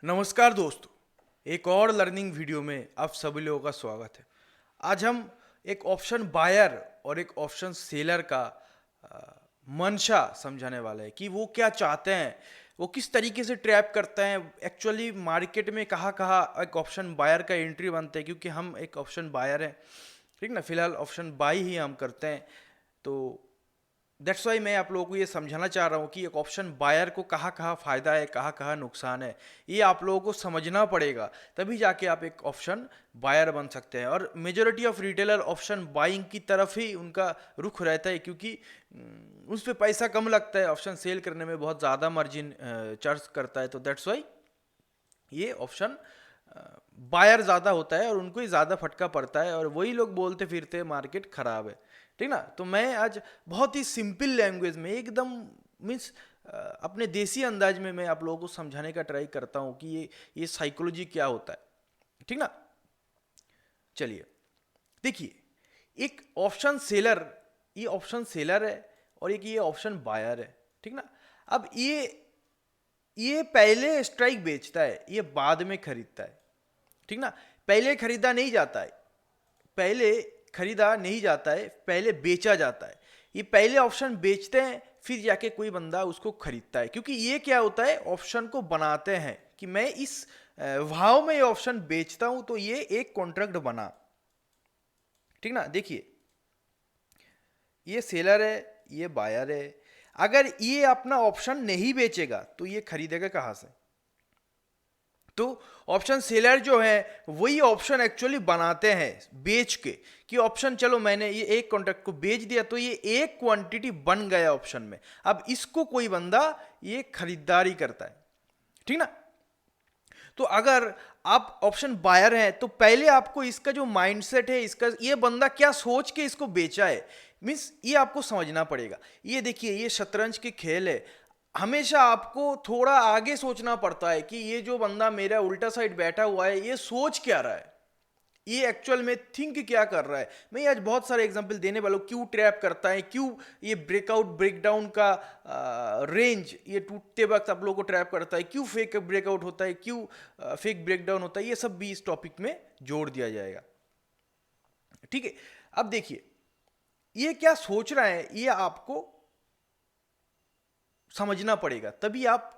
नमस्कार दोस्तों, एक और लर्निंग वीडियो में आप सभी लोगों का स्वागत है। आज हम एक ऑप्शन बायर और एक ऑप्शन सेलर का अ, मंशा समझाने वाले हैं कि वो क्या चाहते हैं, वो किस तरीके से ट्रैप करते हैं। एक्चुअली मार्केट में कहाँ कहाँ एक ऑप्शन बायर का एंट्री बनता है, क्योंकि हम एक ऑप्शन बायर हैं, ठीक ना। फिलहाल ऑप्शन बाई ही हम करते हैं, तो दैट्स वाई मैं आप लोगों को ये समझाना चाह रहा हूँ कि एक ऑप्शन बायर को कहाँ कहाँ फ़ायदा है, कहाँ कहाँ नुकसान है, ये आप लोगों को समझना पड़ेगा। तभी जाके आप एक ऑप्शन बायर बन सकते हैं। और majority of retailer option buying की तरफ ही उनका रुख रहता है, क्योंकि उस पर पैसा कम लगता है। ऑप्शन सेल करने में बहुत ज़्यादा मार्जिन चार्ज करता है, तो दैट्स वाई ये ऑप्शन बायर ज़्यादा होता है और उनको ही ज़्यादा फटका पड़ता है, और वही लोग बोलते फिरते हैं मार्केट ख़राब है, ठीक ना। तो मैं आज बहुत ही सिंपल लैंग्वेज में एकदम मीन्स अपने देसी अंदाज में मैं आप लोगों को समझाने का ट्राई करता हूँ कि ये साइकोलॉजी क्या होता है, ठीक ना। चलिए देखिए, एक ऑप्शन सेलर, ये ऑप्शन सेलर है और एक ये ऑप्शन बायर है, ठीक ना। अब ये पहले स्ट्राइक बेचता है, ये बाद में खरीदता है, ठीक ना। पहले खरीदा नहीं जाता है, पहले खरीदा नहीं जाता है, पहले बेचा जाता है। ये पहले ऑप्शन बेचते हैं, फिर जाके कोई बंदा उसको खरीदता है। क्योंकि ये क्या होता है, ऑप्शन को बनाते हैं कि मैं इस भाव में ये ऑप्शन बेचता हूं, तो ये एक कॉन्ट्रैक्ट बना, ठीक ना। देखिए, ये सेलर है, ये बायर है। अगर ये अपना ऑप्शन नहीं बेचेगा तो ये खरीदेगा कहां से? तो ऑप्शन सेलर जो है वही ऑप्शन एक्चुअली बनाते हैं बेच के, कि ऑप्शन चलो मैंने ये एक कॉन्ट्रैक्ट को बेच दिया, तो ये एक क्वांटिटी बन गया ऑप्शन में। अब इसको कोई बंदा ये खरीदारी करता है, ठीक ना। तो अगर आप ऑप्शन बायर हैं तो पहले आपको इसका जो माइंडसेट है, इसका ये बंदा क्या सोच के इसको बेचा है, मीन्स ये आपको समझना पड़ेगा। ये देखिए, ये शतरंज के खेल है। हमेशा आपको थोड़ा आगे सोचना पड़ता है कि ये जो बंदा मेरा उल्टा साइड बैठा हुआ है ये सोच क्या रहा है, ये एक्चुअल में थिंक क्या कर रहा है। मैं आज बहुत सारे एग्जांपल देने वाला हूँ, क्यों ट्रैप करता है, क्यों ये ब्रेकआउट ब्रेकडाउन का रेंज ये टूटते वक्त आप लोगों को ट्रैप करता है, क्यों फेक ब्रेकआउट होता है, क्यों फेक ब्रेकडाउन होता है, ये सब भी इस टॉपिक में जोड़ दिया जाएगा, ठीक है। अब देखिए, ये क्या सोच रहा है ये आपको समझना पड़ेगा, तभी आप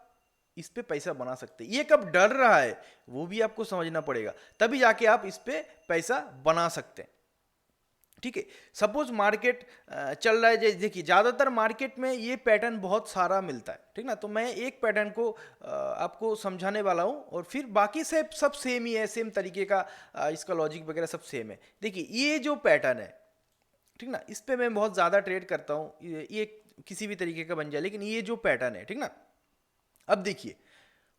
इस पे पैसा बना सकते हैं। ये कब डर रहा है वो भी आपको समझना पड़ेगा, तभी जाके आप इस पे पैसा बना सकते हैं, ठीक है। सपोज मार्केट चल रहा है, जैसे देखिए ज़्यादातर मार्केट में ये पैटर्न बहुत सारा मिलता है, ठीक ना। तो मैं एक पैटर्न को आपको समझाने वाला हूँ, और फिर बाकी से सब सेम ही है, सेम तरीके का इसका लॉजिक वगैरह सब सेम है। देखिए, ये जो पैटर्न है, ठीक ना, इस पे मैं बहुत ज़्यादा ट्रेड करता हूँ, ये किसी भी तरीके का बन जाए, लेकिन ये जो पैटर्न है, ठीक ना। अब देखिए,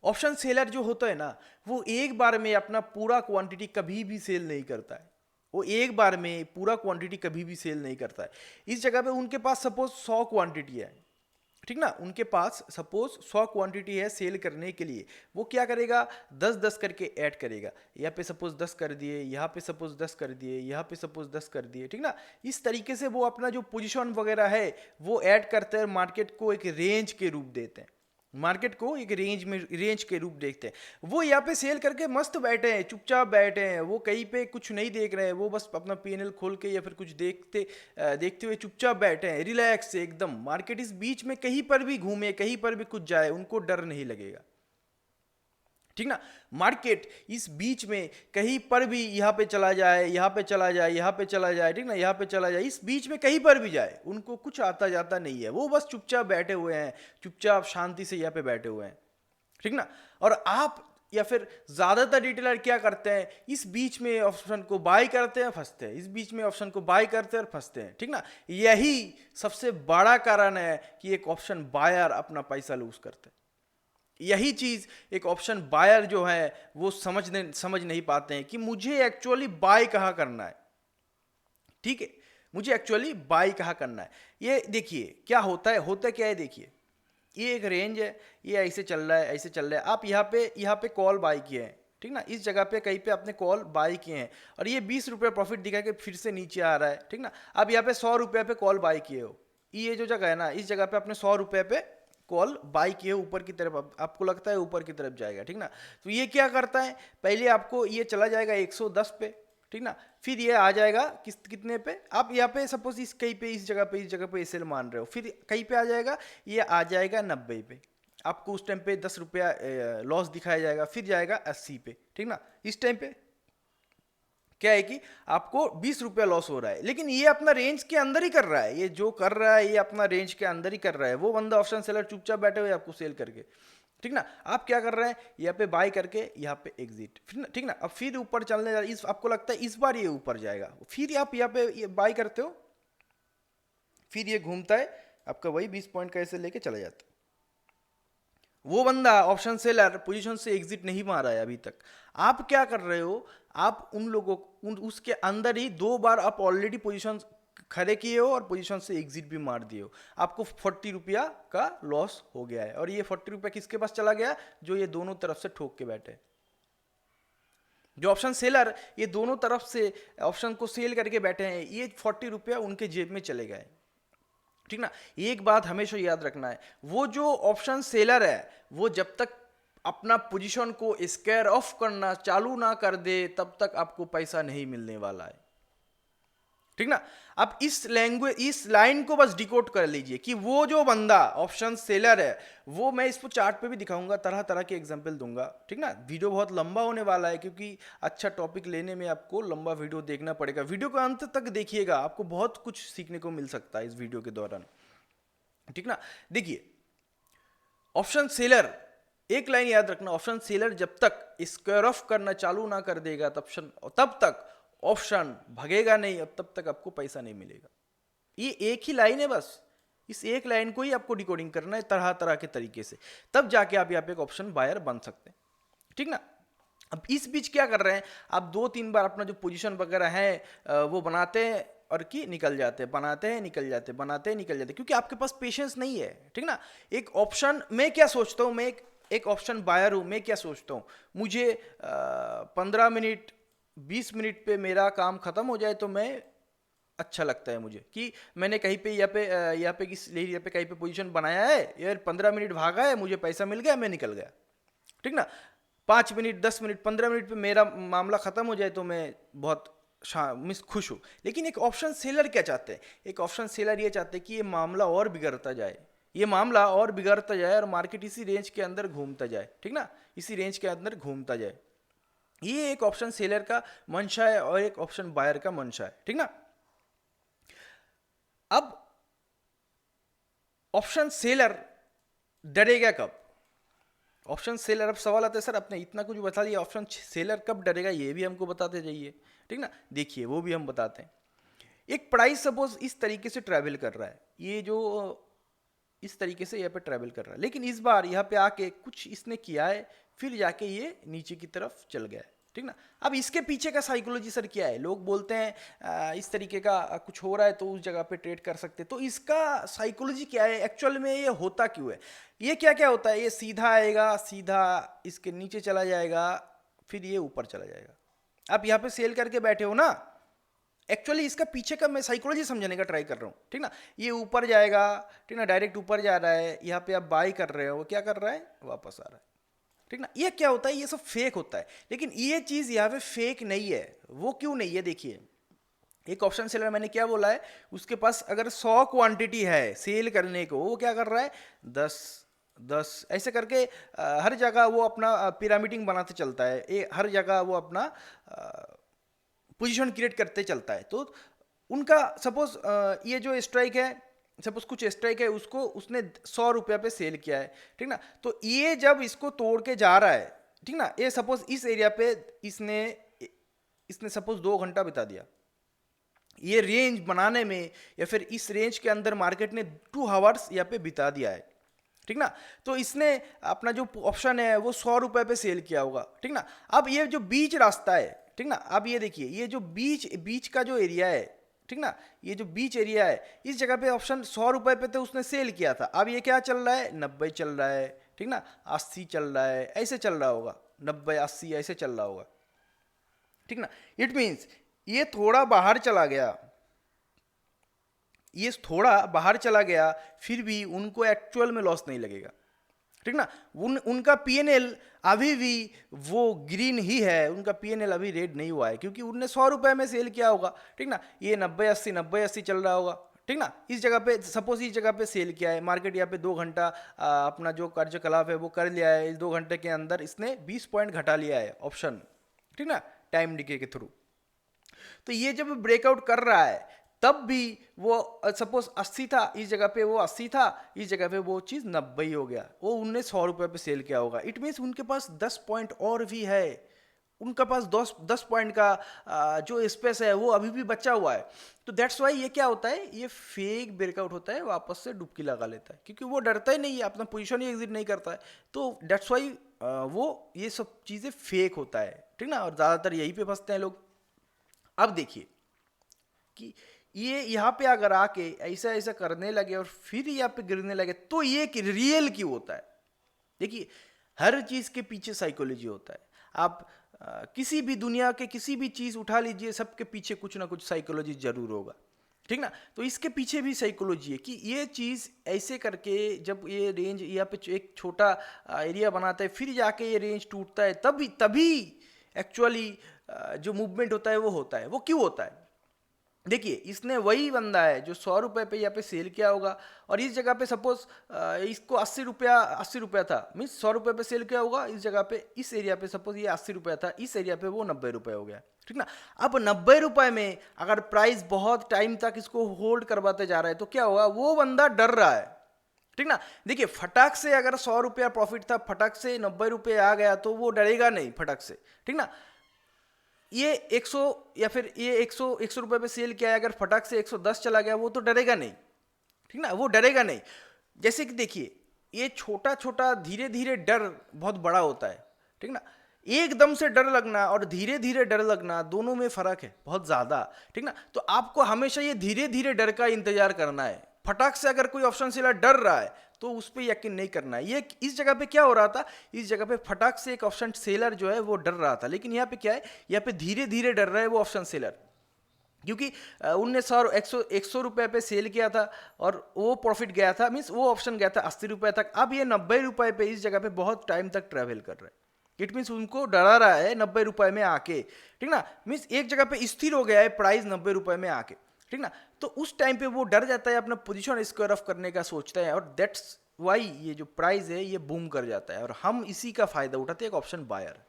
ऑप्शन सेलर जो होता है ना, वो एक बार में अपना पूरा क्वांटिटी कभी भी सेल नहीं करता है। वो एक बार में पूरा क्वांटिटी कभी भी सेल नहीं करता है। इस जगह पे उनके पास सपोज 100 क्वांटिटी है, ठीक ना। उनके पास सपोज 100 क्वांटिटी है सेल करने के लिए, वो क्या करेगा, 10-10 करके ऐड करेगा। यहाँ पे सपोज 10 कर दिए, यहाँ पे सपोज 10 कर दिए, यहाँ पे सपोज 10 कर दिए, ठीक ना। इस तरीके से वो अपना जो पोजीशन वगैरह है वो ऐड करते हैं, मार्केट को एक रेंज के रूप देते हैं, मार्केट को एक रेंज के रूप देखते हैं। वो यहाँ पे सेल करके मस्त बैठे हैं, चुपचाप बैठे हैं, वो कहीं पे कुछ नहीं देख रहे हैं, वो बस अपना पीएनएल खोल के या फिर कुछ देखते हुए चुपचाप बैठे हैं, रिलैक्स से एकदम। मार्केट इस बीच में कहीं पर भी घूमे, कहीं पर भी कुछ जाए, उनको डर नहीं लगेगा, ठीक ना। मार्केट इस बीच में कहीं पर भी यहाँ पे चला जाए, यहाँ पे चला जाए, यहाँ पे चला जाए, ठीक ना, यहाँ पे चला जाए, इस बीच में कहीं पर भी जाए, उनको कुछ आता जाता नहीं है, वो बस चुपचाप बैठे हुए हैं, चुपचाप शांति से यहाँ पे बैठे हुए हैं, ठीक ना। और आप या फिर ज्यादातर रिटेलर क्या करते हैं, इस बीच में ऑप्शन को बाय करते हैं, फंसते हैं, इस बीच में ऑप्शन को बाय करते हैं और फंसते हैं, ठीक ना। यही सबसे बड़ा कारण है कि एक ऑप्शन बायर अपना पैसा लूज करते हैं। यही चीज एक ऑप्शन बायर जो है वो समझ नहीं पाते हैं कि मुझे एक्चुअली बाय कहाँ करना है, ठीक है, मुझे एक्चुअली बाय कहाँ करना है। ये देखिए क्या होता क्या है, देखिए ये एक रेंज है, ये ऐसे चल रहा है, ऐसे चल रहा है। आप यहाँ पे कॉल बाय किए हैं, ठीक ना, इस जगह पे कहीं पे आपने कॉल बाय किए हैं, और ये 20 रुपये प्रॉफिट दिखा के फिर से नीचे आ रहा है, ठीक ना। आप यहाँ पे 100 रुपये पे कॉल बाय किए हो, ये जो जगह है ना, इस जगह पे आपने 100 रुपये पे कॉल बाई किए ऊपर की तरफ, आपको लगता है ऊपर की तरफ जाएगा, ठीक ना। तो ये क्या करता है, पहले आपको ये चला जाएगा 110 पे, ठीक ना, फिर ये आ जाएगा कितने पे, आप यहाँ पे सपोज इस कहीं पे इस जगह पे एसएल मान रहे हो, फिर कहीं पे आ जाएगा, ये आ जाएगा 90 पे, आपको उस टाइम पे 10 रुपया लॉस दिखाया जाएगा, फिर जाएगा 80 पे, ठीक ना। इस टाइम पे क्या है कि आपको 20 रुपया लॉस हो रहा है, लेकिन ये अपना रेंज के अंदर ही कर रहा है, ये जो कर रहा है ये अपना रेंज के अंदर ही कर रहा है, वो बंदा ऑप्शन सेलर चुपचाप बैठे हुए आपको सेल करके, ठीक ना। आप क्या कर रहे हैं, यहाँ पे बाय करके यहाँ पे एग्जिट, ठीक ना। अब फिर ऊपर चलने जा रहा है, इस आपको लगता है इस बार ये ऊपर जाएगा, फिर आप यहाँ पे बाय करते हो, फिर ये घूमता है आपका वही 20 पॉइंट का ऐसे लेके चला जाता है। वो बंदा ऑप्शन सेलर पोजीशन से एग्जिट नहीं मारा है अभी तक, आप क्या कर रहे हो, आप उन लोगों उसके अंदर ही 2 बार आप ऑलरेडी पोजीशन खड़े किए हो और पोजीशन से एग्जिट भी मार दिए हो, आपको 40 रुपया का लॉस हो गया है। और ये 40 रुपया किसके पास चला गया, जो ये दोनों तरफ से ठोक के बैठे, जो ऑप्शन सेलर ये दोनों तरफ से ऑप्शन को सेल करके बैठे हैं, ये 40 रुपया उनके जेब में चले गए, ठीक ना। एक बात हमेशा याद रखना है, वो जो ऑप्शन सेलर है वो जब तक अपना पोजीशन को स्क्वायर ऑफ करना चालू ना कर दे तब तक आपको पैसा नहीं मिलने वाला है, ठीक ना। अब इस लाइन को बस डिकोड कर लीजिए कि वो जो बंदा ऑप्शन सेलर है, वो मैं इसको चार्ट पे भी दिखाऊंगा, तरह तरह के एग्जांपल दूंगा, ठीक ना। वीडियो बहुत लंबा होने वाला है क्योंकि अच्छा टॉपिक लेने में आपको लंबा वीडियो देखना पड़ेगा, वीडियो को अंत तक देखिएगा, आपको बहुत कुछ सीखने को मिल सकता है इस वीडियो के दौरान, ठीक ना। देखिए ऑप्शन सेलर, एक लाइन याद रखना, ऑप्शन सेलर जब तक स्क्वायर ऑफ करना चालू ना कर देगा तब तक ऑप्शन भगेगा नहीं, अब तब तक आपको पैसा नहीं मिलेगा। ये एक ही लाइन है बस, इस एक लाइन को ही आपको डिकोडिंग करना है तरह तरह के तरीके से, तब जाके आप यहाँ पे एक ऑप्शन बायर बन सकते हैं, ठीक ना। अब इस बीच क्या कर रहे हैं, आप 2-3 बार अपना जो पोजीशन वगैरह है वो बनाते हैं और की निकल जाते हैं, बनाते हैं निकल जाते हैं, बनाते हैं निकल जाते हैं, क्योंकि आपके पास पेशेंस नहीं है, ठीक ना। एक ऑप्शन, मैं क्या सोचता हूँ, मैं एक ऑप्शन बायर हूँ, मैं क्या सोचता हूँ, मुझे 15 मिनट 20 मिनट पे मेरा काम खत्म हो जाए तो मैं अच्छा लगता है मुझे, कि मैंने कहीं पे यहाँ पे किस एरिया पे कहीं पे पोजीशन बनाया है यार, 15 मिनट भागा है, मुझे पैसा मिल गया, मैं निकल गया, ठीक ना। 5 मिनट 10 मिनट 15 मिनट पे मेरा मामला खत्म हो जाए तो मैं बहुत खुश हूँ। लेकिन एक ऑप्शन सेलर क्या चाहते हैं, एक ऑप्शन सेलर ये चाहते हैं कि ये मामला और बिगड़ता जाए, ये मामला और बिगड़ता जाए और मार्केट इसी रेंज के अंदर घूमता जाए, ठीक ना, इसी रेंज के अंदर घूमता जाए। ये एक ऑप्शन सेलर का मंशा है और एक ऑप्शन बायर का मंशा है, ठीक ना। अब ऑप्शन सेलर डरेगा कब, ऑप्शन सेलर, अब सवाल आता है सर आपने इतना कुछ बता दिया, ऑप्शन सेलर कब डरेगा ये भी हमको बताते जाइए, ठीक ना। देखिए वो भी हम बताते हैं, एक प्राइस सपोज इस तरीके से ट्रैवल कर रहा है, ये जो इस तरीके से यहाँ पे ट्रैवल कर रहा है, लेकिन इस बार यहाँ पे आके कुछ इसने किया है, फिर जाके ये नीचे की तरफ चल गया है, ठीक ना। अब इसके पीछे का साइकोलॉजी सर क्या है, लोग बोलते हैं इस तरीके का कुछ हो रहा है तो उस जगह पे ट्रेड कर सकते, तो इसका साइकोलॉजी क्या है, एक्चुअल में ये होता क्यों है, ये क्या क्या होता है, ये सीधा आएगा, सीधा इसके नीचे चला जाएगा, फिर ये ऊपर चला जाएगा। आप यहाँ पे सेल करके बैठे हो ना, एक्चुअली इसका पीछे का मैं साइकोलॉजी समझने का ट्राई कर रहा हूँ, ठीक ना। ये ऊपर जाएगा, ठीक ना, डायरेक्ट ऊपर जा रहा है, यहाँ पे आप बाय कर रहे हो, वो क्या कर रहा है, वापस आ रहा है, ठीक ना। ये क्या होता है, ये सब फेक होता है, लेकिन ये चीज़ यहाँ पे फेक नहीं है। वो क्यों नहीं है, देखिए एक ऑप्शन सेलर मैंने क्या बोला है, उसके पास अगर 100 क्वांटिटी है सेल करने को, वो क्या कर रहा है 10 ऐसे करके हर जगह वो अपना पिरामिडिंग बनाते चलता है, हर जगह वो अपना पोजीशन क्रिएट करते चलता है। तो उनका सपोज ये जो स्ट्राइक है, सपोज कुछ स्ट्राइक है, उसको उसने 100 रुपया पे सेल किया है, ठीक ना। तो ये जब इसको तोड़ के जा रहा है, ठीक ना, ये सपोज इस एरिया पे इसने सपोज 2 घंटा बिता दिया ये रेंज बनाने में, या फिर इस रेंज के अंदर मार्केट ने 2 आवर्स यहाँ पे बिता दिया है, ठीक ना। तो इसने अपना जो ऑप्शन है वो 100 रुपये पे सेल किया होगा, ठीक ना। अब ये जो बीच रास्ता है, ठीक ना, अब ये देखिए ये जो बीच का जो एरिया है, ठीक ना, ये जो बीच एरिया है, इस जगह पे ऑप्शन 100 रुपये पे तो उसने सेल किया था, अब ये क्या चल रहा है 90 चल रहा है, ठीक ना, 80 चल रहा है, ऐसे चल रहा होगा, 90 80 ऐसे चल रहा होगा, ठीक ना। इट मीन्स ये थोड़ा बाहर चला गया, ये थोड़ा बाहर चला गया फिर भी उनको एक्चुअल में लॉस नहीं लगेगा, ठीक ना। उनका पीएनएल अभी भी वो ग्रीन ही है, उनका पीएनएल अभी रेड नहीं हुआ है क्योंकि उनने 100 रुपए में सेल किया होगा, ठीक ना। ये 90-80 चल रहा होगा, ठीक ना। इस जगह पे सपोज इस जगह पे सेल किया है, मार्केट यहाँ पे 2 घंटा अपना जो कार्यकलाप है वो कर लिया है, इस 2 घंटे के अंदर इसने 20 पॉइंट घटा लिया है ऑप्शन, ठीक ना, टाइम डिके के थ्रू। तो ये जब ब्रेकआउट कर रहा है तब भी वो सपोज 80 था, इस जगह पे वो 80 था, इस जगह पे वो चीज 90 ही हो गया, वो उनने 100 रुपए पे सेल किया होगा। इट मीन्स उनके पास 10 पॉइंट और भी है, उनका पास 10 पॉइंट का जो स्पेस है वो अभी भी बचा हुआ है। तो दैट्स वाई ये क्या होता है, ये फेक ब्रेकआउट होता है, वापस से डुबकी लगा लेता है क्योंकि वो डरता ही नहीं है, अपना पोजीशन ही एग्जिट नहीं करता है। तो दैट्स वाई वो ये सब चीज़ें फेक होता है, ठीक ना, और ज़्यादातर यही पे फंसते हैं लोग। अब देखिए कि ये यहाँ पे अगर आके ऐसा ऐसा करने लगे और फिर यहाँ पे गिरने लगे तो ये रियल क्यों होता है। देखिए हर चीज़ के पीछे साइकोलॉजी होता है। आप किसी भी दुनिया के किसी भी चीज़ उठा लीजिए, सबके पीछे कुछ ना कुछ साइकोलॉजी जरूर होगा, ठीक ना। तो इसके पीछे भी साइकोलॉजी है कि ये चीज़ ऐसे करके जब ये रेंज यहाँ पे एक छोटा एरिया बनाता है फिर जाके ये रेंज टूटता है, तभी तभी एक्चुअली जो मूवमेंट होता है वो होता है। वो क्यों होता है, देखिए इसने वही बंदा है जो 100 रुपए पे यहाँ पे सेल किया होगा और इस जगह पे सपोज इसको 80 रुपया था, मीन्स 100 रुपए पे सेल किया होगा, इस जगह पे इस एरिया पे सपोज ये 80 रुपया था, इस एरिया पे वो 90 रुपए हो गया, ठीक ना। अब 90 रुपए में अगर प्राइस बहुत टाइम तक इसको होल्ड करवाते जा रहा है तो क्या होगा, वो बंदा डर रहा है, ठीक ना। देखिए फटाक से अगर 100 रुपया प्रॉफिट था, फटाक से 90 रुपये आ गया तो वो डरेगा नहीं फटाक से, ठीक ना। ये 100 या फिर ये 100 रुपए पे सेल किया है, अगर फटाक से 110 चला गया वो तो डरेगा नहीं, ठीक ना, वो डरेगा नहीं। जैसे कि देखिए ये छोटा छोटा धीरे धीरे डर बहुत बड़ा होता है, ठीक ना। एकदम से डर लगना और धीरे धीरे डर लगना दोनों में फर्क है बहुत ज्यादा, ठीक ना। तो आपको हमेशा ये धीरे धीरे डर का इंतजार करना है। फटाक से अगर कोई ऑप्शन सेलर डर रहा है तो उस पर यकीन नहीं करना है। ये इस जगह पे क्या हो रहा था, इस जगह पे फटाक से एक ऑप्शन सेलर जो है वो डर रहा था, लेकिन यहाँ पे क्या है, यहाँ पे धीरे धीरे डर रहा है वो ऑप्शन सेलर, क्योंकि उनने 100 रुपए पे सेल किया था और वो प्रॉफिट गया था, मीन्स वो ऑप्शन गया था 80 रुपए तक। अब ये 90 रुपए पे इस जगह पे बहुत टाइम तक ट्रेवल कर रहा है, इट मीन्स उनको डरा रहा है 90 रुपए में आके, ठीक ना। मीन्स एक जगह पे स्थिर हो गया है प्राइस 90 रुपए में आके, ठीक ना। तो उस टाइम पे वो डर जाता है, अपना पोजीशन स्क्वायर ऑफ करने का सोचता है और दैट्स वाई ये जो प्राइस है ये बूम कर जाता है और हम इसी का फायदा उठाते हैं, एक ऑप्शन बायर।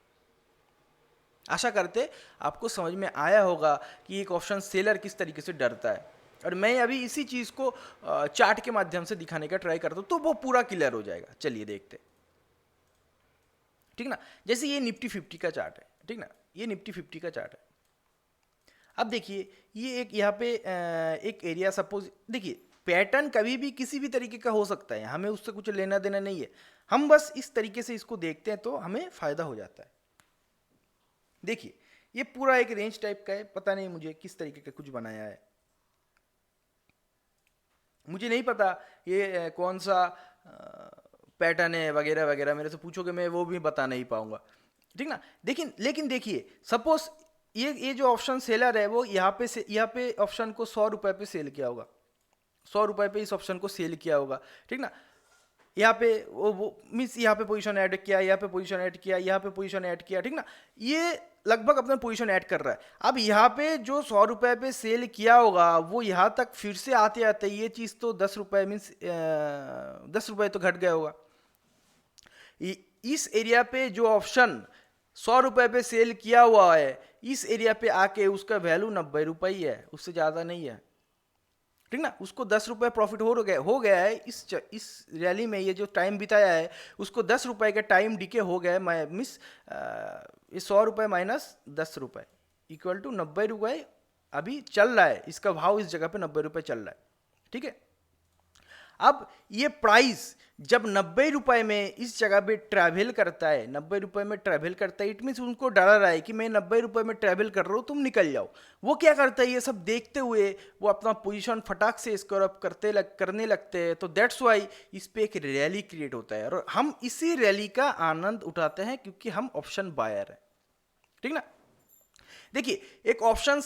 आशा करते आपको समझ में आया होगा कि एक ऑप्शन सेलर किस तरीके से डरता है, और मैं अभी इसी चीज को चार्ट के माध्यम से दिखाने का ट्राई करता हूं तो वो पूरा क्लियर हो जाएगा। चलिए देखते, ठीक ना। जैसे ये निफ्टी 50 का चार्ट है, ठीक ना, ये निफ्टी 50 का चार्ट है। अब देखिए ये एक यहाँ पे एक एरिया सपोज, देखिए पैटर्न कभी भी किसी भी तरीके का हो सकता है, हमें उससे कुछ लेना देना नहीं है, हम बस इस तरीके से इसको देखते हैं तो हमें फायदा हो जाता है। देखिए ये पूरा एक रेंज टाइप का है, पता नहीं मुझे किस तरीके का कुछ बनाया है, मुझे नहीं पता ये कौन सा पैटर्न है वगैरह वगैरह, मेरे से पूछोगे मैं वो भी बता नहीं पाऊंगा, ठीक ना। लेकिन देखिए सपोज ये जो ऑप्शन सेलर है वो यहाँ पे ऑप्शन को 100 रुपए पे सेल किया होगा, 100 रुपए पे इस ऑप्शन को सेल किया होगा, ठीक ना। यहाँ पे वो मीन्स यहाँ पे पोजीशन ऐड किया, यहाँ पे पोजीशन ऐड किया, यहाँ पे पोजीशन ऐड किया, ठीक ना। ये लगभग अपना पोजीशन ऐड कर रहा है। अब यहाँ पे जो 100 रुपए पे सेल किया होगा वो यहाँ तक फिर से आते आते ये चीज़ तो 10 रुपए मीन्स 10 रुपए तो घट गया होगा। इस एरिया पे जो ऑप्शन 100 रुपए पे सेल किया हुआ है इस एरिया पे आके उसका वैल्यू 90 रुपए ही है, उससे ज़्यादा नहीं है, ठीक ना। उसको 10 रुपए प्रॉफिट हो गया है इस रैली में, ये जो टाइम बिताया है उसको 10 रुपए का टाइम डीके हो गया है, मिस ये 100 रुपए माइनस 10 रुपए इक्वल टू 90 रुपए अभी चल रहा है, इसका भाव इस जगह पे 90 रुपए चल रहा है, ठीक है। अब ये प्राइस जब 90 रुपए में इस जगह पे ट्रैवल करता है, 90 रुपए में ट्रैवल करता है, इट मीन्स उनको डरा रहा है कि मैं 90 रुपए में ट्रैवल कर रहा हूँ, तुम निकल जाओ। वो क्या करता है, ये सब देखते हुए वो अपना पोजीशन फटाक से स्क्वायर अप करने लगते हैं। तो दैट्स वाई इस पे एक रैली क्रिएट होता है और हम इसी रैली का आनंद उठाते हैं क्योंकि हम ऑप्शन बायर है, ठीक ना। देखिए, एक ऑप्शन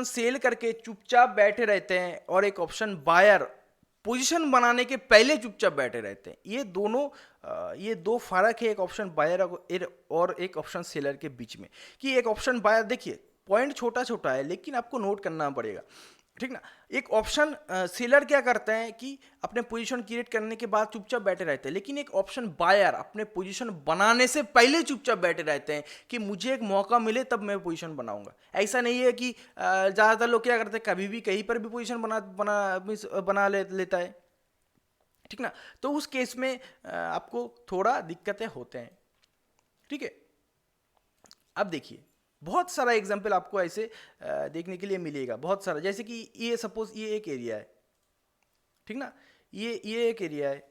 सेल करके चुपचाप बैठे रहते हैं और एक ऑप्शन बायर पोजीशन बनाने के पहले चुपचाप बैठे रहते हैं। ये दो फर्क है एक ऑप्शन बायर और एक ऑप्शन सेलर के बीच में। कि एक ऑप्शन बायर, देखिए पॉइंट छोटा छोटा है लेकिन आपको नोट करना पड़ेगा, ठीक ना। एक ऑप्शन सेलर क्या करते हैं कि अपने पोजीशन क्रिएट करने के बाद चुपचाप बैठे रहते हैं, लेकिन एक ऑप्शन बायर अपने पोजीशन बनाने से पहले चुपचाप बैठे रहते हैं कि मुझे एक मौका मिले तब मैं पोजीशन बनाऊंगा। ऐसा नहीं है कि ज़्यादातर लोग क्या करते हैं, कभी भी कहीं पर भी पोजीशन लेता है, ठीक ना। तो उस केस में आपको थोड़ा दिक्कतें होते हैं, ठीक है। अब देखिए, बहुत सारा एग्जाम्पल आपको ऐसे देखने के लिए मिलेगा, बहुत सारा। जैसे कि ये सपोज ये एक एरिया है, ठीक ना। ये एक एरिया है,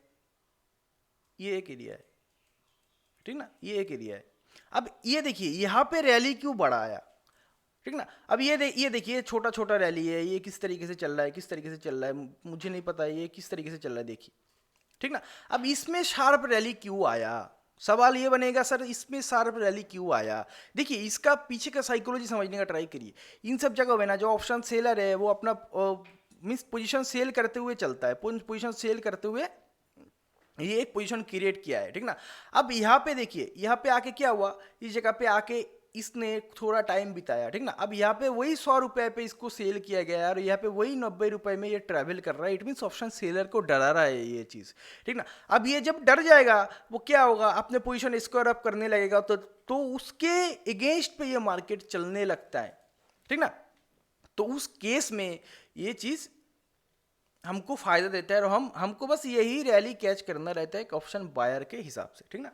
ये एक एरिया है, ठीक ना। ये एक एरिया है। अब ये देखिए यहाँ पे रैली क्यों बड़ा आया, ठीक ना। अब ये देखिए छोटा छोटा रैली है, ये किस तरीके से चल रहा है, किस तरीके से चल रहा है मुझे नहीं पता, ये किस तरीके से चल रहा है देखिए, ठीक ना। अब इसमें शार्प रैली क्यों आया, सवाल ये बनेगा सर इसमें शार्प रैली क्यों आया। देखिए इसका पीछे का साइकोलॉजी समझने का ट्राई करिए। इन सब जगह में ना जो ऑप्शन सेलर है वो अपना मीन्स पोजीशन सेल करते हुए चलता है, पोजीशन सेल करते हुए ये एक पोजीशन क्रिएट किया है, ठीक ना। अब यहाँ पे देखिए, यहाँ पे आके क्या हुआ, इस जगह पे आके इसने थोड़ा टाइम बिताया, ठीक ना। अब यहाँ पे वही 100 रुपए पे इसको सेल किया गया और यहाँ पे वही 90 रुपए में ये ट्रैवल कर रहा है। इट मीन्स ऑप्शन सेलर को डरा रहा है ये चीज़, ठीक ना। अब ये जब डर जाएगा वो क्या होगा, अपने पोजीशन स्क्वायर अप करने लगेगा, तो उसके अगेंस्ट पे ये मार्केट चलने लगता है, ठीक ना। तो उस केस में ये चीज़ हमको फायदा देता है और हमको बस यही रैली कैच करना रहता है एक ऑप्शन बायर के हिसाब से, ठीक ना।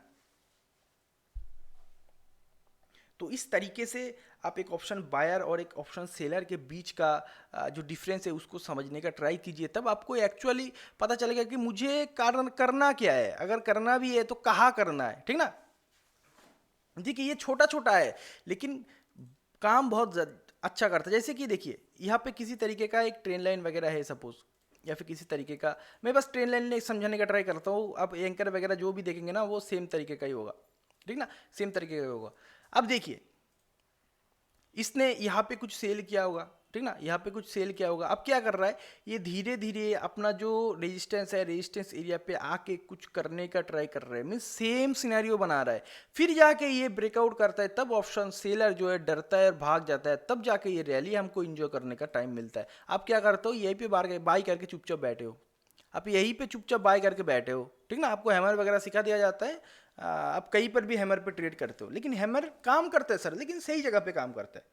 तो इस तरीके से आप एक ऑप्शन बायर और एक ऑप्शन सेलर के बीच का जो डिफरेंस है उसको समझने का ट्राई कीजिए, तब आपको एक्चुअली पता चलेगा कि मुझे कारण करना क्या है, अगर करना भी है तो कहाँ करना है, ठीक ना। देखिए ये छोटा छोटा है लेकिन काम बहुत अच्छा करता है। जैसे कि देखिए यहाँ पे किसी तरीके का एक ट्रेन लाइन वगैरह है सपोज, या फिर किसी तरीके का, मैं बस ट्रेन लाइन समझाने का ट्राई करता हूँ। आप एंकर वगैरह जो भी देखेंगे ना वो सेम तरीके का ही होगा, ठीक ना, सेम तरीके का होगा। अब देखिए इसने यहाँ पे कुछ सेल किया होगा, ठीक ना, यहाँ पे कुछ सेल किया होगा। अब क्या कर रहा है, ये धीरे धीरे अपना जो रेजिस्टेंस है रेजिस्टेंस एरिया पे आके कुछ करने का ट्राई कर रहा है, मीन्स सेम सिनेरियो बना रहा है। फिर जाके ये ब्रेकआउट करता है, तब ऑप्शन सेलर जो है डरता है और भाग जाता है, तब जाके ये रैली हमको इंजॉय करने का टाइम मिलता है। आप क्या करते हो, यहीं पे बाई करके चुपचाप बैठे हो, आप यहीं पे चुपचाप बाय करके बैठे हो, ठीक ना। आपको हैमर वगैरह सिखा दिया जाता है, आप कहीं पर भी हैमर पे ट्रेड करते हो, लेकिन हैमर काम करता है सर, लेकिन सही जगह पे काम करता है।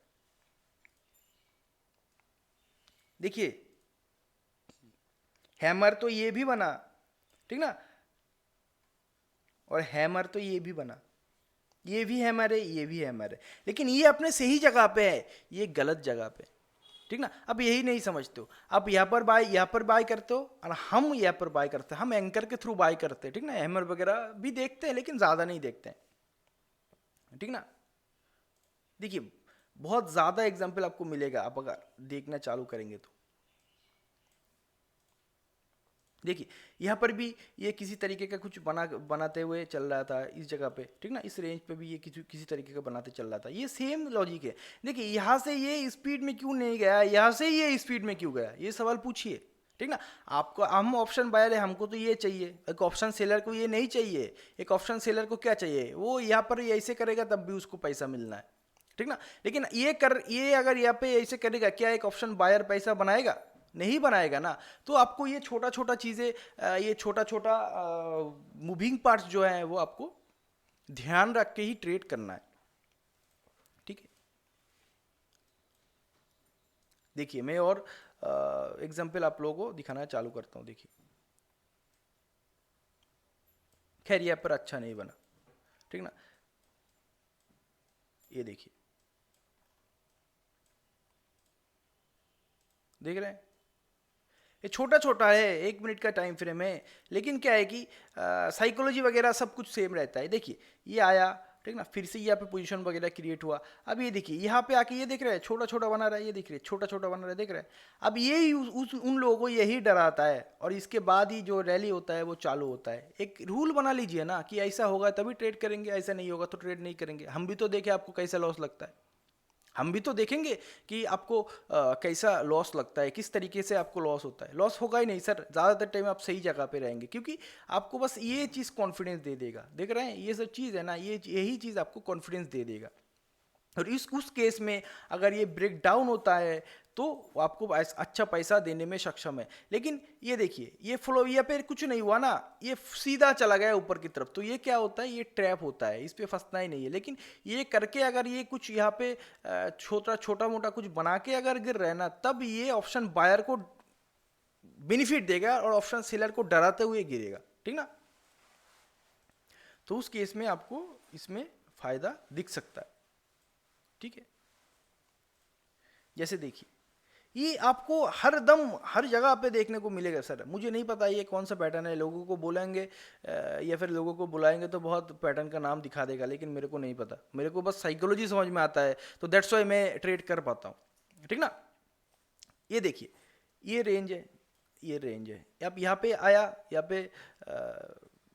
देखिए हैमर तो ये भी बना, ठीक ना, और हैमर तो ये भी बना, ये भी हैमर है, ये भी हैमर है, लेकिन ये अपने सही जगह पे है, ये गलत जगह पे, ठीक ना। अब यही नहीं समझते हो, आप यहाँ पर बाय करते हो और हम यहाँ पर बाय करते हैं, हम एंकर के थ्रू बाय करते हैं, ठीक ना। हैमर वगैरह भी देखते हैं लेकिन ज़्यादा नहीं देखते हैं, ठीक ना। देखिए बहुत ज़्यादा एग्जाम्पल आपको मिलेगा आप अगर देखना चालू करेंगे तो। देखिए यहाँ पर भी ये किसी तरीके का कुछ बनाते हुए चल रहा था इस जगह पे, ठीक ना। इस रेंज पे भी ये किसी तरीके का बनाते चल रहा था, ये सेम लॉजिक है। देखिए यहाँ से ये स्पीड में क्यों नहीं गया, यहाँ से ये स्पीड में क्यों गया, ये सवाल पूछिए, ठीक ना। आपको, हम ऑप्शन बायर है, हमको तो ये चाहिए, एक ऑप्शन सेलर को ये नहीं चाहिए। एक ऑप्शन सेलर को क्या चाहिए, वो यहाँ पर ऐसे करेगा तब भी उसको पैसा मिलना है, ठीक ना। लेकिन ये अगर यहाँ पे ऐसे करेगा, क्या एक ऑप्शन बायर पैसा बनाएगा, नहीं बनाएगा ना। तो आपको ये छोटा छोटा चीज़ें, ये छोटा छोटा मूविंग पार्ट्स जो है वो आपको ध्यान रख के ही ट्रेड करना है, ठीक है। देखिए मैं और एग्जांपल आप लोगों को दिखाना चालू करता हूँ। देखिए खैर यहाँ पर अच्छा नहीं बना, ठीक ना। ये देखिए, देख रहे हैं, ये छोटा छोटा है, 1 मिनट का टाइम फ्रेम है, लेकिन क्या है कि साइकोलॉजी वगैरह सब कुछ सेम रहता है। देखिए ये आया, ठीक ना, फिर से यहाँ पे पोजीशन वगैरह क्रिएट हुआ। अब ये देखिए यहाँ पे आके ये देख रहे हैं छोटा छोटा बना रहा है, ये देख रहे हैं छोटा छोटा बना रहा है, देख रहे हैं। अब ये उन लोगों को यही डराता है और इसके बाद ही जो रैली होता है वो चालू होता है। एक रूल बना लीजिए ना कि ऐसा होगा तभी ट्रेड करेंगे, ऐसा नहीं होगा तो ट्रेड नहीं करेंगे। हम भी तो देखें आपको कैसा लॉस लगता है, हम भी तो देखेंगे कि आपको कैसा लॉस लगता है, किस तरीके से आपको लॉस होता है। लॉस होगा ही नहीं सर, ज़्यादातर टाइम आप सही जगह पे रहेंगे, क्योंकि आपको बस ये चीज़ कॉन्फिडेंस दे देगा। देख रहे हैं, ये सब चीज़ है ना, ये यही चीज़ आपको कॉन्फिडेंस दे देगा। और इस उस केस में अगर ये ब्रेक डाउन होता है तो आपको अच्छा पैसा देने में सक्षम है। लेकिन ये देखिए, ये फ्लो यहाँ पे कुछ नहीं हुआ ना, ये सीधा चला गया ऊपर की तरफ, तो ये क्या होता है, ये ट्रैप होता है, इस पे फंसना ही नहीं है। लेकिन ये करके अगर ये कुछ यहाँ पे छोटा छोटा मोटा कुछ बना के अगर गिर रहा है ना, तब ये ऑप्शन बायर को बेनिफिट देगा और ऑप्शन सेलर को डराते हुए गिरेगा, ठीक ना। तो उस केस में आपको इसमें फायदा दिख सकता है, ठीक है। जैसे देखिए, ये आपको हर दम हर जगह पे देखने को मिलेगा सर। मुझे नहीं पता ये कौन सा पैटर्न है, लोगों को बोलेंगे या फिर लोगों को बुलाएंगे तो बहुत पैटर्न का नाम दिखा देगा, लेकिन मेरे को नहीं पता, मेरे को बस साइकोलॉजी समझ में आता है, तो दैट्स वाई मैं ट्रेड कर पाता हूँ, ठीक ना। ये देखिए, ये रेंज है, ये रेंज है। अब यहाँ पे आया, यहाँ पे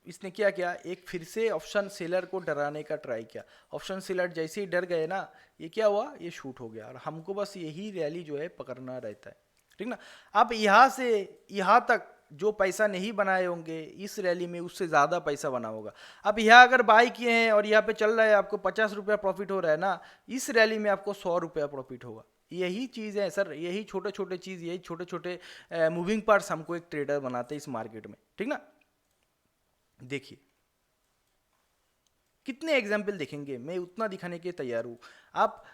इसने क्या किया, एक फिर से ऑप्शन सेलर को डराने का ट्राई किया। ऑप्शन सेलर जैसे ही डर गए ना, ये क्या हुआ, ये शूट हो गया। और हमको बस यही रैली जो है पकड़ना रहता है, ठीक ना। अब यहाँ से यहाँ तक जो पैसा नहीं बनाए होंगे इस रैली में, उससे ज़्यादा पैसा बना होगा। अब यहाँ अगर बाई किए हैं और यहाँ पे चल रहा है, आपको 50 रुपया प्रॉफिट हो रहा है ना, इस रैली में आपको 100 रुपया प्रॉफिट होगा। यही चीज़ है सर, यही छोटे छोटे चीज़, यही छोटे छोटे मूविंग पार्ट्स हमको एक ट्रेडर बनाते हैं इस मार्केट में, ठीक ना। देखिए, कितने एग्जाम्पल देखेंगे, मैं उतना दिखाने के तैयार हूँ। आप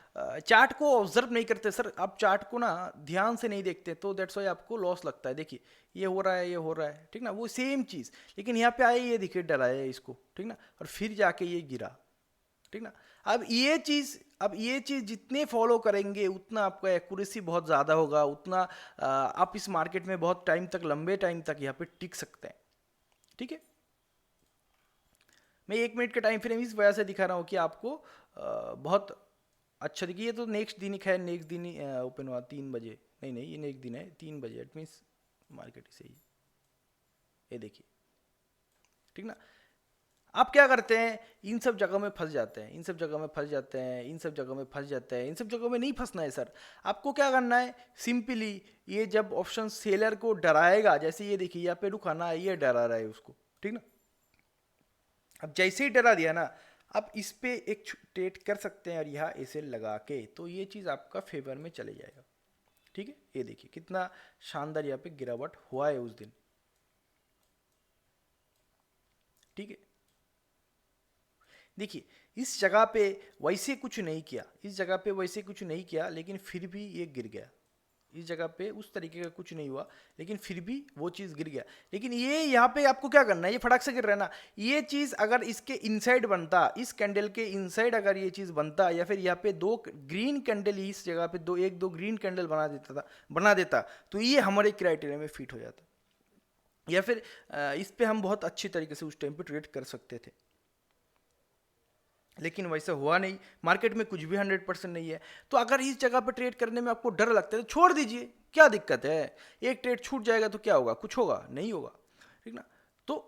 चार्ट को ऑब्जर्व नहीं करते सर, आप चार्ट को ना ध्यान से नहीं देखते, तो दैट्स वाई आपको लॉस लगता है। देखिए, ये हो रहा है, ये हो रहा है, ठीक ना, वो सेम चीज़। लेकिन यहाँ पे आए, ये देखिए डराया इसको, ठीक ना, और फिर जाके ये गिरा, ठीक ना। अब ये चीज़ जितने फॉलो करेंगे उतना आपका एक्यूरेसी बहुत ज़्यादा होगा, उतना आप इस मार्केट में बहुत टाइम तक, लंबे टाइम तक यहाँ पे टिक सकते हैं, ठीक है। मैं 1 मिनट का टाइम फ्रेम इस वजह से दिखा रहा हूँ कि आपको बहुत अच्छा देखिए। ये तो नेक्स्ट दिन ही, खैर नेक्स्ट दिन ही ओपन हुआ 3 बजे, नहीं नहीं, ये नेक्स्ट दिन है 3 बजे, इट मीन्स मार्केट से ही, ये देखिए, ठीक ना। आप क्या करते हैं, इन सब जगह में फंस जाते हैं, इन सब जगह में फंस जाते हैं, इन सब जगह में फंस जाते हैं। इन सब जगह में नहीं फंसना है सर। आपको क्या करना है, सिंपली ये जब ऑप्शन सेलर को डराएगा, जैसे ये देखिए यहाँ पे रुकाना है, ये डरा रहा है उसको, ठीक ना। अब जैसे ही डरा दिया ना, आप इस पे एक ट्रेड कर सकते हैं और यहाँ ऐसे लगा के, तो ये चीज़ आपका फेवर में चले जाएगा, ठीक है। ये देखिए कितना शानदार यहाँ पे गिरावट हुआ है उस दिन, ठीक है। देखिए, इस जगह पे वैसे कुछ नहीं किया, इस जगह पे वैसे कुछ नहीं किया, लेकिन फिर भी ये गिर गया। इस जगह पे उस तरीके का कुछ नहीं हुआ, लेकिन फिर भी वो चीज़ गिर गया। लेकिन ये यहाँ पे आपको क्या करना है, ये फटाक से गिर रहा है ना, ये चीज़ अगर इसके इनसाइड बनता, इस कैंडल के इनसाइड अगर ये चीज़ बनता, या फिर यहाँ पे 2 ग्रीन कैंडल इस जगह पे एक दो ग्रीन कैंडल बना देता, तो ये हमारे क्राइटेरिया में फिट हो जाता, या फिर इस पे हम बहुत अच्छी तरीके से उस टाइम पे ट्रेड कर सकते थे। लेकिन वैसा हुआ नहीं, मार्केट में कुछ भी 100% नहीं है। तो अगर इस जगह पर ट्रेड करने में आपको डर लगता है तो छोड़ दीजिए, क्या दिक्कत है। एक ट्रेड छूट जाएगा तो क्या होगा, कुछ होगा नहीं होगा, ठीक ना। तो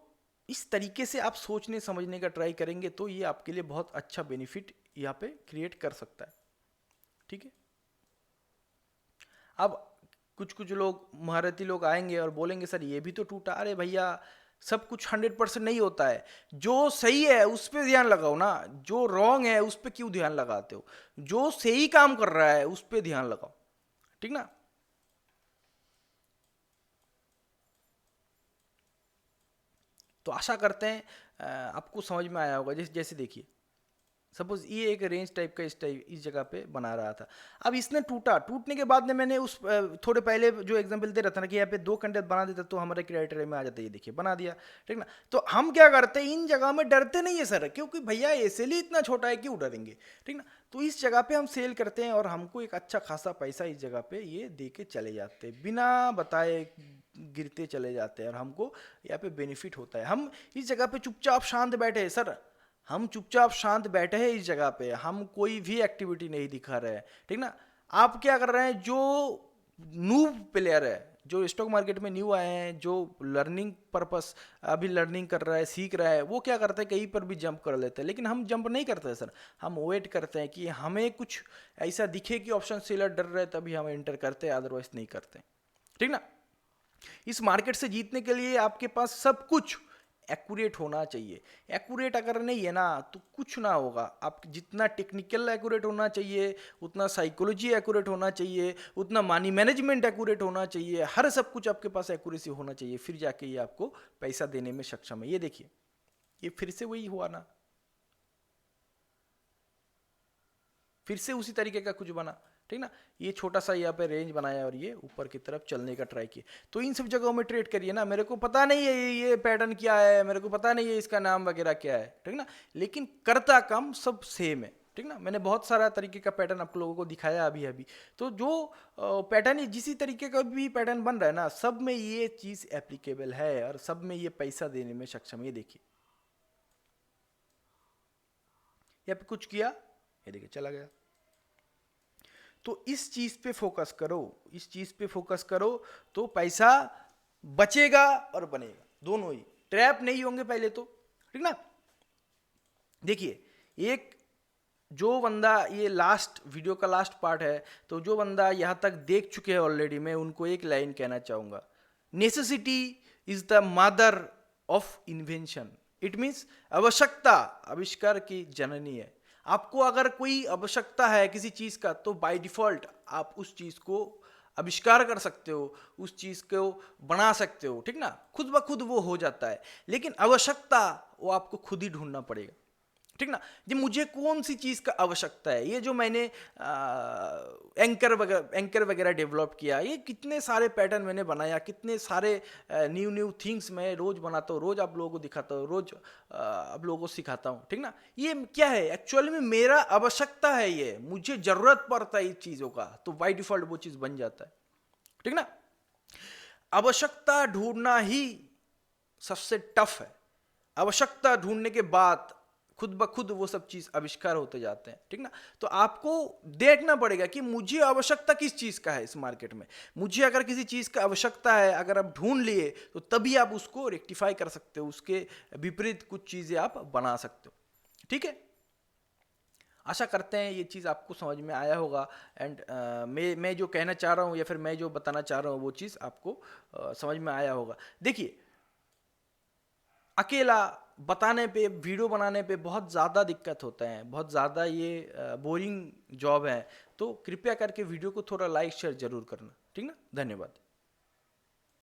इस तरीके से आप सोचने समझने का ट्राई करेंगे तो ये आपके लिए बहुत अच्छा बेनिफिट यहाँ पे क्रिएट कर सकता है, ठीक है। अब कुछ कुछ लोग, महारथी लोग आएंगे और बोलेंगे सर ये भी तो टूटा। अरे भैया, सब कुछ 100% नहीं होता है। जो सही है उस पर ध्यान लगाओ ना, जो रॉन्ग है उस पर क्यों ध्यान लगाते हो। जो सही काम कर रहा है उस पर ध्यान लगाओ, ठीक ना। तो आशा करते हैं आपको समझ में आया होगा। जैसे जैसे देखिए, सपोज ये एक रेंज टाइप का इस जगह पे बना रहा था। अब इसने टूटा, टूटने के बाद में मैंने उस थोड़े पहले जो एग्जांपल दे रहा था ना कि यहाँ पे 2 कैंडल बना देता तो हमारे क्राइटेरिया में आ जाता है। ये देखिए बना दिया, ठीक ना। तो हम क्या करते हैं, इन जगह में डरते नहीं है सर, क्योंकि भैया एसएल ही इतना छोटा है, क्यों डरेंगे, ठीक ना। तो इस जगह पे हम सेल करते हैं और हमको एक अच्छा खासा पैसा इस जगह पे ये दे के चले जाते हैं, बिना बताए गिरते चले जाते हैं और हमको यहाँ पे बेनिफिट होता है। हम इस जगह पे चुपचाप शांत बैठे हैं सर, हम चुपचाप शांत बैठे हैं इस जगह पे, हम कोई भी एक्टिविटी नहीं दिखा रहे हैं, ठीक ना। आप क्या कर रहे हैं, जो नूब प्लेयर है, जो स्टॉक मार्केट में न्यू आए हैं, जो लर्निंग पर्पस अभी लर्निंग कर रहा है, सीख रहा है, वो क्या करते हैं, कहीं पर भी जंप कर लेते हैं। लेकिन हम जंप नहीं करते सर, हम वेट करते हैं कि हमें कुछ ऐसा दिखे कि ऑप्शन सेलर डर रहे, तभी हम एंटर करते हैं, अदरवाइज नहीं करते। ठीक ना। इस मार्केट से जीतने के लिए आपके पास सब कुछ एक्यूरेट होना चाहिए। एक्यूरेट अगर नहीं है ना तो कुछ ना होगा। आप जितना टेक्निकल एक्यूरेट होना चाहिए, उतना साइकोलॉजी एक्यूरेट होना चाहिए, उतना मनी मैनेजमेंट एक्यूरेट होना चाहिए, हर सब कुछ आपके पास एक्यूरेसी होना चाहिए, फिर जाके ये आपको पैसा देने में सक्षम है। ये देखिए, ये फिर से वही हुआ ना, फिर से उसी तरीके का कुछ बना। ठीक ना। ये छोटा सा यहाँ पे रेंज बनाया और ये ऊपर की तरफ चलने का ट्राई किया। तो इन सब जगहों में ट्रेड करिए ना। मेरे को पता नहीं है ये पैटर्न क्या है, मेरे को पता नहीं है इसका नाम वगैरह क्या है, ठीक ना, लेकिन करता काम सब सेम है। ठीक ना। मैंने बहुत सारा तरीके का पैटर्न आप लोगों को दिखाया अभी अभी। तो जो पैटर्न जिस तरीके का भी पैटर्न बन रहा है ना, सब में ये चीज एप्लीकेबल है और सब में ये पैसा देने में सक्षम है। ये देखिए, यहाँ पे कुछ किया, ये देखिए चला गया। तो इस चीज पे फोकस करो, इस चीज पे फोकस करो, तो पैसा बचेगा और बनेगा, दोनों ही। ट्रैप नहीं होंगे पहले तो। ठीक ना। देखिए, एक जो बंदा, ये लास्ट वीडियो का लास्ट पार्ट है, तो जो बंदा यहां तक देख चुके हैं ऑलरेडी, मैं उनको एक लाइन कहना चाहूंगा, necessity is the mother of invention. It means आवश्यकता आविष्कार की जननी है। आपको अगर कोई आवश्यकता है किसी चीज का, तो बाय डिफॉल्ट आप उस चीज को आविष्कार कर सकते हो, उस चीज को बना सकते हो। ठीक ना। खुद ब खुद वो हो जाता है, लेकिन आवश्यकता वो आपको खुद ही ढूंढना पड़ेगा। ठीक ना। जी, मुझे कौन सी चीज का आवश्यकता है, ये जो मैंने एंकर वगैरह डेवलप किया, ये कितने सारे पैटर्न मैंने बनाया, कितने सारे न्यू न्यू थिंग्स मैं रोज बनाता हूँ, रोज आप लोगों को दिखाता हूँ, रोज आप लोगों को सिखाता हूँ। ठीक ना। ये क्या है, एक्चुअली में मेरा आवश्यकता है, ये मुझे जरूरत पड़ता है इस चीजों का, तो बाय डिफॉल्ट वो चीज बन जाता है। ठीक ना। आवश्यकता ढूंढना ही सबसे टफ है। आवश्यकता ढूंढने के बाद खुद ब खुद वो सब चीज आविष्कार होते जाते हैं। ठीक ना। तो आपको देखना पड़ेगा कि मुझे आवश्यकता किस चीज का है इस मार्केट में। मुझे अगर किसी चीज का आवश्यकता है, अगर आप ढूंढ लिए, तो तभी आप उसको रेक्टिफाई कर सकते हो, उसके विपरीत कुछ चीजें आप बना सकते हो। ठीक है। आशा करते हैं ये चीज़ आपको समझ में आया होगा। एंड मैं जो कहना चाह रहा हूँ या फिर मैं जो बताना चाह रहा हूँ, वो चीज़ आपको समझ में आया होगा। देखिए, अकेला बताने पे, वीडियो बनाने पे बहुत ज़्यादा दिक्कत होता है, बहुत ज़्यादा ये बोरिंग जॉब है। तो कृपया करके वीडियो को थोड़ा लाइक शेयर जरूर करना। ठीक ना। धन्यवाद।